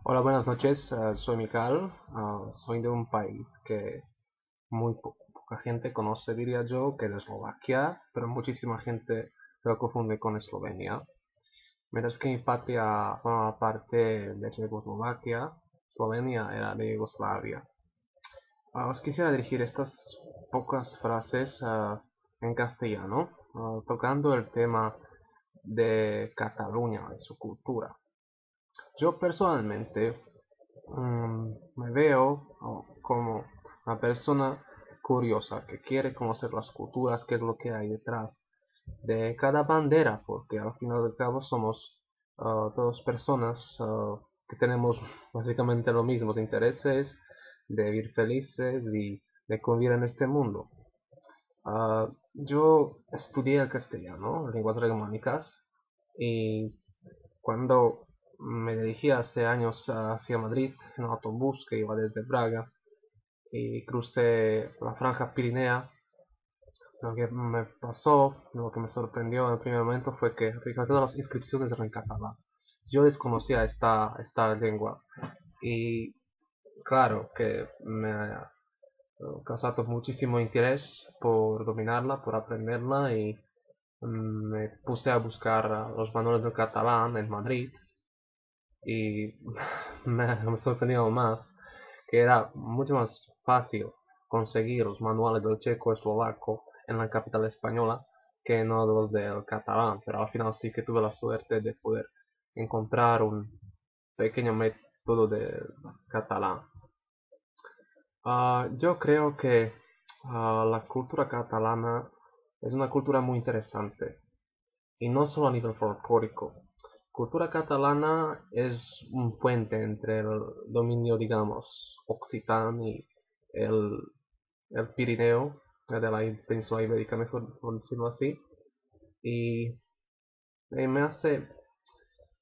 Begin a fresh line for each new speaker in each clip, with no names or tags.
Hola, buenas noches. Soy Mikal. Soy de un país que poca gente conoce, diría yo, que es Eslovaquia, pero muchísima gente lo confunde con Eslovenia. Mientras que mi patria forma parte de Checoslovaquia, Eslovenia era de Yugoslavia. Os quisiera dirigir estas pocas frases en castellano, tocando el tema de Cataluña y su cultura. Yo personalmente me veo como una persona curiosa que quiere conocer las culturas, qué es lo que hay detrás de cada bandera, porque al final del cabo somos todas personas que tenemos básicamente los mismos intereses de vivir felices y de convivir en este mundo. Yo estudié el castellano, lenguas germánicas, y cuando me dirigí hace años hacia Madrid en autobús que iba desde Praga y crucé la franja Pirinea, lo que me pasó, lo que me sorprendió en el primer momento fue que todas las inscripciones eran en catalán. Yo desconocía esta lengua y claro que me ha causado muchísimo interés por dominarla, por aprenderla y me puse a buscar los manuales del catalán en Madrid y me sorprendió más que era mucho más fácil conseguir los manuales del checo eslovaco en la capital española que no los del catalán, pero al final sí que tuve la suerte de poder encontrar un pequeño método de catalán. Yo creo que la cultura catalana es una cultura muy interesante y no solo a nivel folclórico. Cultura catalana es un puente entre el dominio, digamos, occitano y el, el Pirineo, de la península ibérica, mejor por decirlo así. Y eh, me hace,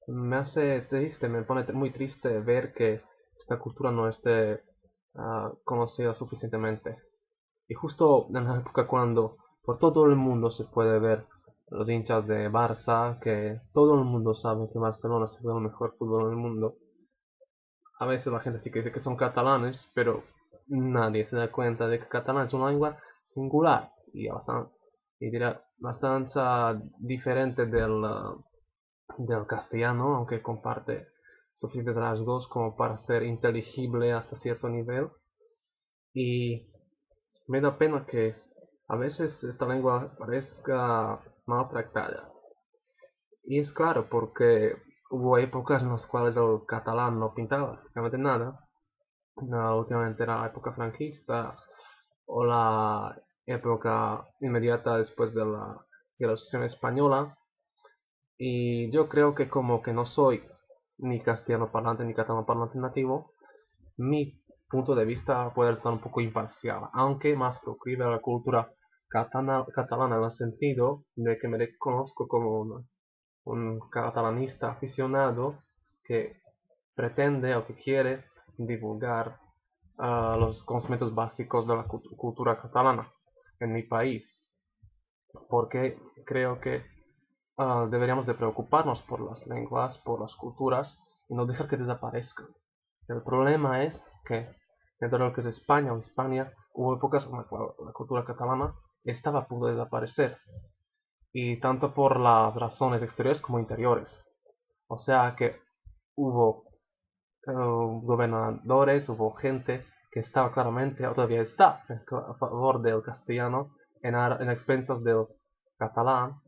me hace triste, me pone muy triste ver que esta cultura no esté conocida suficientemente. Y justo en la época cuando por todo el mundo se puede ver los hinchas de Barça, que todo el mundo sabe que Barcelona se juega el mejor fútbol del mundo. A veces la gente sí que dice que son catalanes, pero nadie se da cuenta de que catalán es una lengua singular y bastante, y dirá, bastante diferente del castellano, aunque comparte suficientes rasgos como para ser inteligible hasta cierto nivel. Y me da pena que a veces esta lengua parezca maltratada. Y es claro, porque hubo épocas en las cuales el catalán no pintaba prácticamente nada. No, últimamente era la época franquista o la época inmediata después de la Sucesión Española. Y yo creo que como que no soy ni castellano parlante ni catalán parlante nativo, mi punto de vista puede estar un poco imparcial, aunque más proclive a la cultura catalana en el sentido de que me reconozco como un catalanista aficionado que pretende o que quiere divulgar los conocimientos básicos de la cultura catalana en mi país, porque creo que deberíamos de preocuparnos por las lenguas, por las culturas y no dejar que desaparezcan. El problema es que dentro de lo que es España o Hispania hubo épocas en las cuales la cultura catalana estaba a punto de desaparecer, y tanto por las razones exteriores como interiores. O sea que hubo gobernadores, hubo gente que estaba claramente, o todavía está, a favor del castellano en expensas del catalán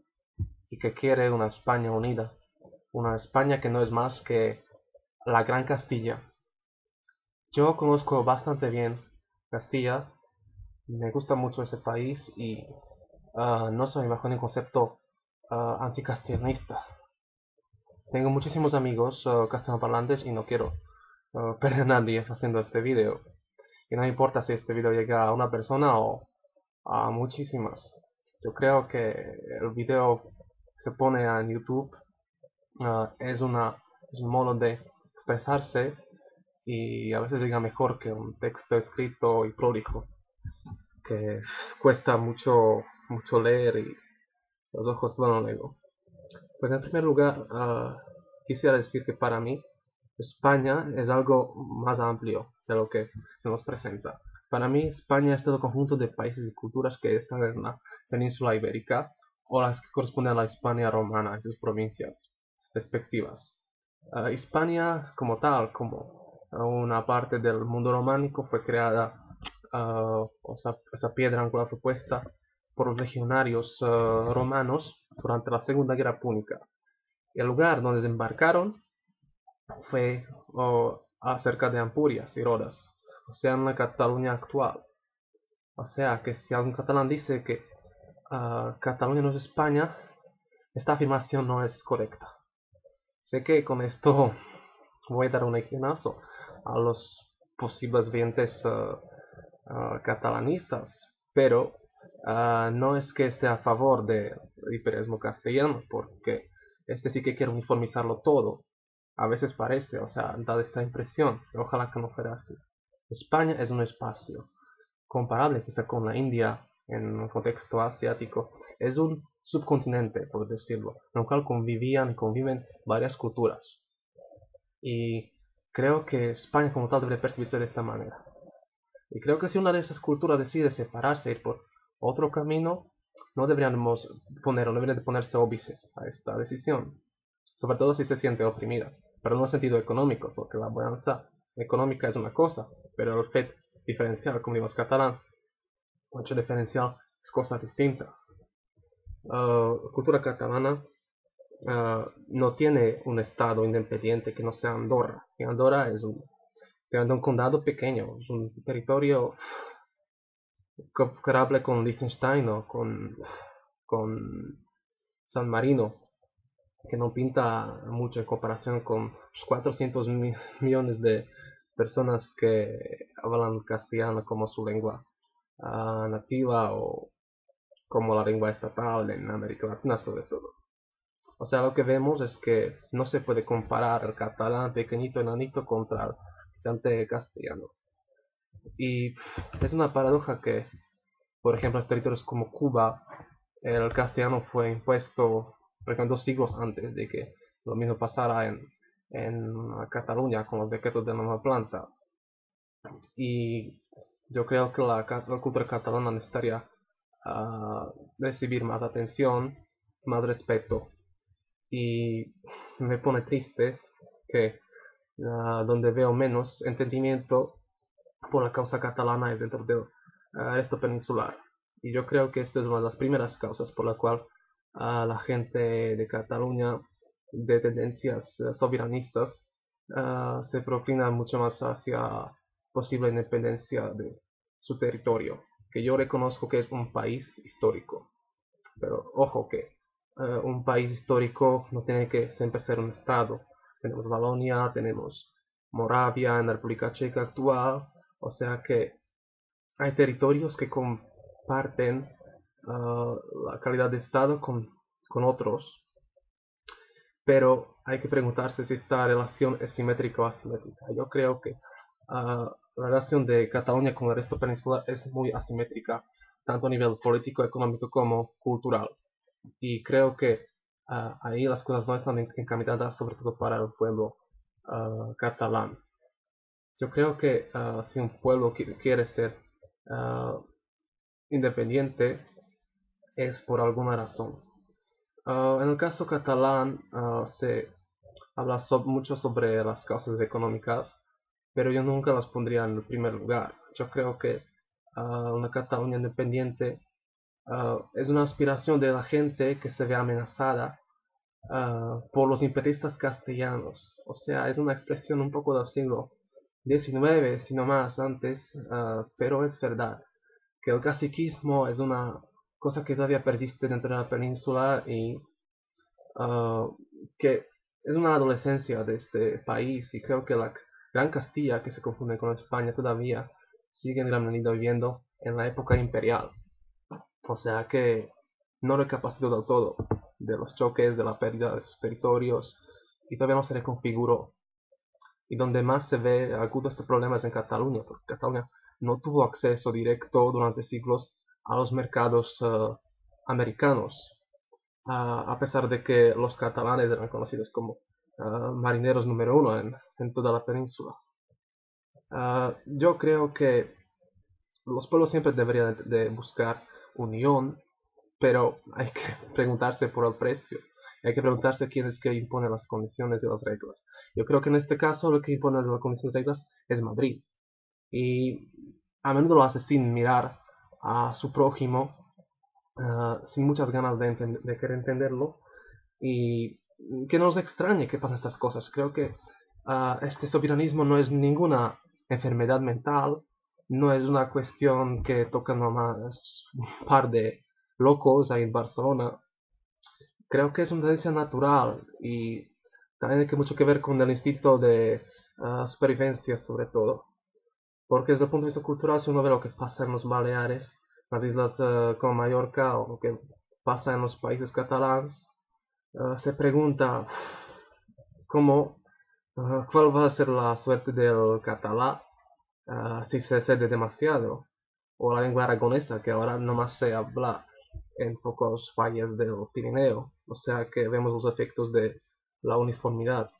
y que quiere una España unida. Una España que no es más que la Gran Castilla. Yo conozco bastante bien Castilla, me gusta mucho ese país y no soy bajo ningún concepto anticastellanista. Tengo muchísimos amigos castellanoparlantes y no quiero perder a nadie haciendo este vídeo. Y no importa si este vídeo llega a una persona o a muchísimas. Yo creo que el vídeo que se pone en YouTube es un modo de expresarse y a veces llega mejor que un texto escrito y prolijo, que cuesta mucho leer y los ojos duelen luego. Pues en primer lugar, quisiera decir que para mí España es algo más amplio de lo que se nos presenta. Para mí, España es todo conjunto de países y culturas que están en la península ibérica o las que corresponden a la Hispania romana en sus provincias respectivas. Hispania como tal, como una parte del mundo románico, fue creada, esa piedra angular fue puesta por los legionarios romanos durante la Segunda Guerra Púnica. El lugar donde desembarcaron fue acerca de Ampurias y Rodas, o sea, en la Cataluña actual. O sea, que si algún catalán dice que Cataluña no es España, esta afirmación no es correcta. Sé que con esto voy a dar un ejemplo a los posibles oyentes catalanistas, pero no es que esté a favor del imperialismo castellano, porque este sí que quiere uniformizarlo todo. A veces parece, o sea, da esta impresión, ojalá que no fuera así. España es un espacio comparable quizá con la India en un contexto asiático. Es un subcontinente, por decirlo, en el cual convivían y conviven varias culturas. Y creo que España como tal debe percibirse de esta manera. Y creo que si una de esas culturas decide separarse e ir por otro camino, no deberíamos no deberían de ponerse óbices a esta decisión, sobre todo si se siente oprimida, pero no en sentido económico, porque la bonanza económica es una cosa, pero el fet diferencial, como digo los catalanes, el hecho diferencial es cosa distinta. Cultura catalana no tiene un estado independiente que no sea Andorra, y Andorra es un condado pequeño, es un territorio comparable con Liechtenstein o con San Marino, que no pinta mucho en comparación con los 400 millones de personas que hablan castellano como su lengua nativa o como la lengua estatal en América Latina sobre todo. O sea, lo que vemos es que no se puede comparar el catalán pequeñito enanito contra el gigante castellano. Y es una paradoja que, por ejemplo, en territorios como Cuba, el castellano fue impuesto, por ejemplo, 2 siglos antes de que lo mismo pasara en Cataluña con los decretos de la nueva planta. Y yo creo que la cultura catalana necesitaría recibir más atención, más respeto. Y me pone triste que donde veo menos entendimiento por la causa catalana es dentro del resto peninsular. Y yo creo que esto es una de las primeras causas por la cual la gente de Cataluña de tendencias soberanistas se proclina mucho más hacia posible independencia de su territorio, que yo reconozco que es un país histórico. Pero ojo que un país histórico no tiene que siempre ser un estado. Tenemos Valonia, tenemos Moravia en la República Checa actual, o sea que hay territorios que comparten la calidad de estado con otros, pero hay que preguntarse si esta relación es simétrica o asimétrica. Yo creo que la relación de Cataluña con el resto peninsular es muy asimétrica, tanto a nivel político, económico como cultural. Y creo que ahí las cosas no están encaminadas sobre todo para el pueblo catalán. Yo creo que si un pueblo quiere ser uh, independiente es por alguna razón. En el caso catalán se habla mucho sobre las causas económicas, pero yo nunca las pondría en el primer lugar. Yo creo que una Cataluña independiente es una aspiración de la gente que se ve amenazada por los imperialistas castellanos. O sea, es una expresión un poco del siglo XIX, si no más antes, pero es verdad que el caciquismo es una cosa que todavía persiste dentro de la península y que es una adolescencia de este país y creo que la Gran Castilla, que se confunde con España todavía, sigue en gran medida viviendo en la época imperial. O sea que no recapacitó del todo de los choques, de la pérdida de sus territorios y todavía no se reconfiguró. Y donde más se ve agudo este problema es en Cataluña, porque Cataluña no tuvo acceso directo durante siglos a los mercados americanos, a pesar de que los catalanes eran conocidos como marineros número uno en toda la península. Yo creo que los pueblos siempre deberían de buscar unión, pero hay que preguntarse por el precio. Hay que preguntarse quién es que impone las condiciones y las reglas. Yo creo que en este caso lo que impone las condiciones y reglas es Madrid. Y a menudo lo hace sin mirar a su prójimo, sin muchas ganas de querer entenderlo. Y que no nos extrañe que pasen estas cosas. Creo que este soberanismo no es ninguna enfermedad mental, no es una cuestión que toca nomás un par de locos ahí en Barcelona. Creo que es una tendencia natural y también tiene mucho que ver con el instinto de supervivencia sobre todo. Porque desde el punto de vista cultural, si uno ve lo que pasa en los Baleares, las islas como Mallorca o lo que pasa en los países catalanes, se pregunta cómo, cuál va a ser la suerte del catalán si se cede demasiado, o la lengua aragonesa que ahora nomás se habla en pocos valles del Pirineo, o sea que vemos los efectos de la uniformidad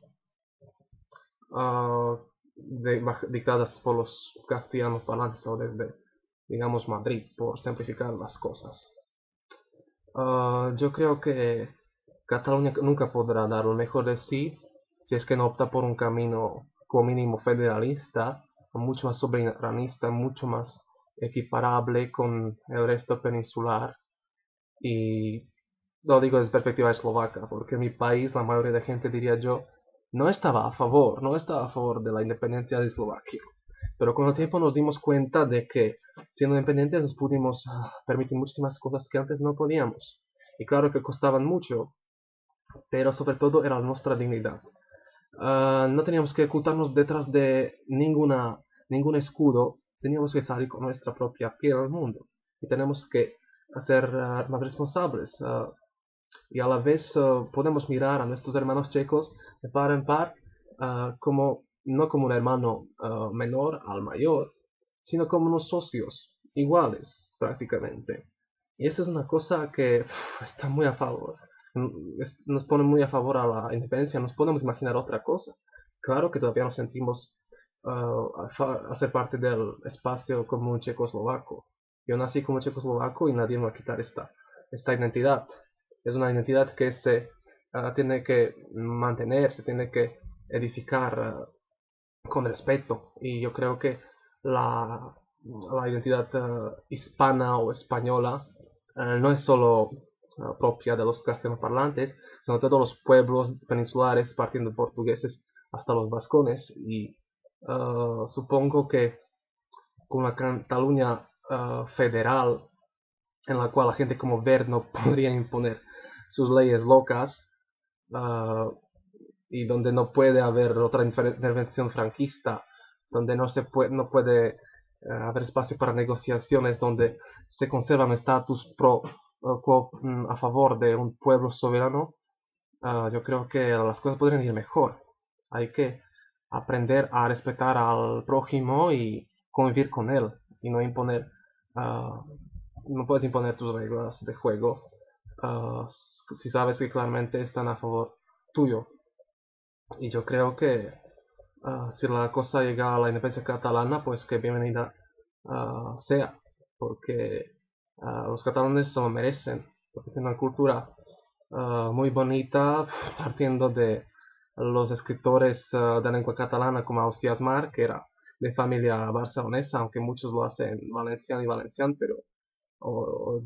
uh, dictadas por los castellanos parlantes o desde, digamos, Madrid, por simplificar las cosas. Yo creo que Cataluña nunca podrá dar lo mejor de sí si es que no opta por un camino como mínimo federalista, mucho más soberanista, mucho más equiparable con el resto peninsular. Y lo digo desde perspectiva eslovaca, porque en mi país la mayoría de gente, diría yo, no estaba a favor de la independencia de Eslovaquia. Pero con el tiempo nos dimos cuenta de que siendo independientes nos pudimos permitir muchísimas cosas que antes no podíamos. Y claro que costaban mucho, pero sobre todo era nuestra dignidad. No teníamos que ocultarnos detrás de ningún escudo, teníamos que salir con nuestra propia piel al mundo. Y tenemos que ser más responsables. Y a la vez podemos mirar a nuestros hermanos checos de par en par como, no como un hermano menor al mayor, sino como unos socios iguales prácticamente. Y esa es una cosa que está muy a favor. Nos pone muy a favor a la independencia. Nos podemos imaginar otra cosa. Claro que todavía nos sentimos a ser parte del espacio común checoslovaco. Yo nací como checoslovaco y nadie me va a quitar esta identidad. Es una identidad que se tiene que mantener, se tiene que edificar con respeto. Y yo creo que la identidad hispana o española no es solo propia de los castellanoparlantes, sino de todos los pueblos peninsulares, partiendo de portugueses hasta los vascones. Y supongo que con una Cataluña federal, en la cual la gente como Ver no podría imponer sus leyes locas, y donde no puede haber otra intervención franquista, donde no puede haber espacio para negociaciones, donde se conserva un estatus a favor de un pueblo soberano. Yo creo que las cosas podrían ir mejor. Hay que aprender a respetar al prójimo y convivir con él y no imponer, uh, no puedes imponer tus reglas de juego si sabes que claramente están a favor tuyo. Y yo creo que si la cosa llega a la independencia catalana, pues que bienvenida sea, porque los catalanes se lo merecen, porque tienen una cultura muy bonita, partiendo de los escritores de lengua catalana como Ausiàs March, que era de familia barcelonesa, aunque muchos lo hacen valenciano y valenciano, pero o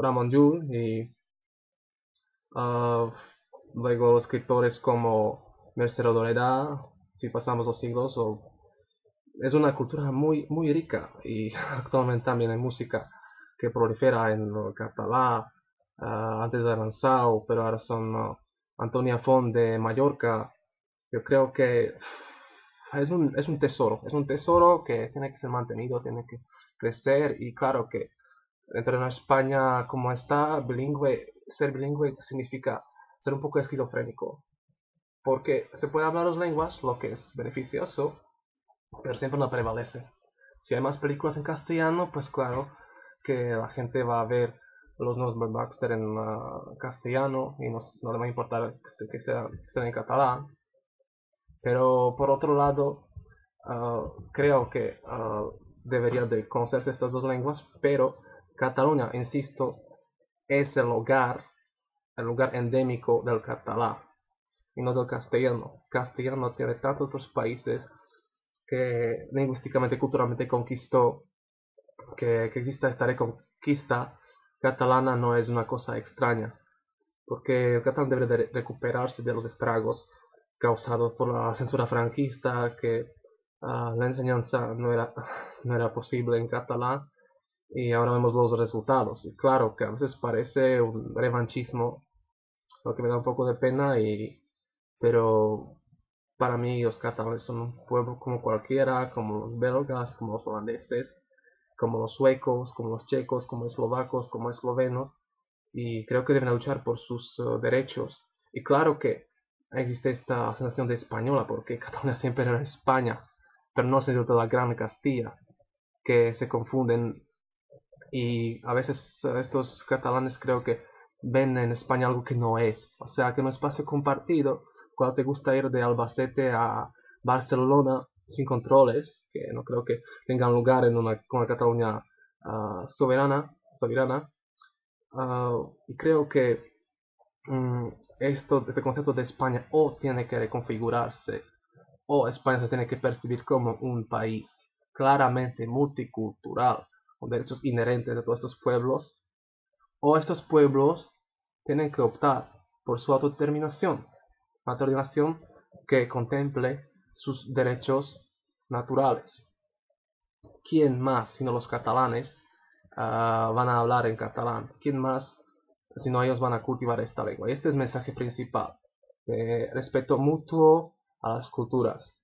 Ramon Llull y luego escritores como Mercè Rodoreda, si pasamos los siglos, es una cultura muy rica y actualmente también hay música que prolifera en catalán, antes de Aranzao, pero ahora son Antonia Font de Mallorca. Yo creo que es un tesoro que tiene que ser mantenido, tiene que crecer y claro que dentro de una España como está, ser bilingüe significa ser un poco esquizofrénico, porque se puede hablar dos lenguas, lo que es beneficioso, pero siempre no prevalece. Si hay más películas en castellano, pues claro que la gente va a ver los nuevos Baxter en castellano y no le va a importar que estén en catalán. Pero por otro lado, creo que debería de conocerse estas dos lenguas, pero Cataluña, insisto, es el lugar endémico del catalán y no del castellano. Castellano tiene tantos otros países que lingüísticamente, culturalmente conquistó, que exista esta reconquista catalana no es una cosa extraña, porque el catalán debe de recuperarse de los estragos causados por la censura franquista, que la enseñanza no era posible en catalán, y ahora vemos los resultados. Y claro que a veces parece un revanchismo, lo que me da un poco de pena, pero para mí los catalanes son un pueblo como cualquiera, como los belgas, como los holandeses, como los suecos, como los checos, como los eslovacos, como los eslovenos, y creo que deben luchar por sus derechos. Y claro que existe esta sensación de española, porque Cataluña siempre era España, pero no se de la Gran Castilla, que se confunden y a veces estos catalanes creo que ven en España algo que no es, o sea, que un espacio compartido, cuando te gusta ir de Albacete a Barcelona sin controles, que no creo que tengan lugar en una Cataluña soberana, y creo que mm, este concepto de España o tiene que reconfigurarse o España se tiene que percibir como un país claramente multicultural, con derechos inherentes de todos estos pueblos, o estos pueblos tienen que optar por su autodeterminación, una autodeterminación que contemple sus derechos naturales. ¿Quién más, sino los catalanes, van a hablar en catalán? ¿Quién más, sino ellos, van a cultivar esta lengua? Y este es el mensaje principal, de respeto mutuo a las culturas,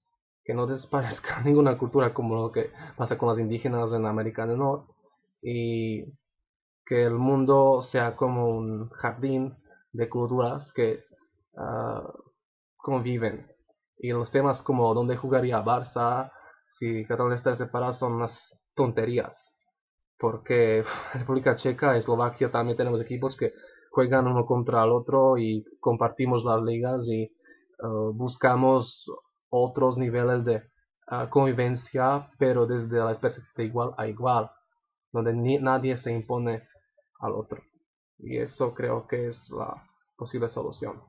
que no desaparezca ninguna cultura como lo que pasa con las indígenas en América del Norte, y que el mundo sea como un jardín de culturas que uh, conviven. Y los temas como dónde jugaría Barça, si Cataluña está separada, son unas tonterías. Porque República Checa, Eslovaquia también tenemos equipos que juegan uno contra el otro y compartimos las ligas y buscamos otros niveles de convivencia, pero desde la perspectiva de igual a igual, donde nadie se impone al otro. Y eso creo que es la posible solución.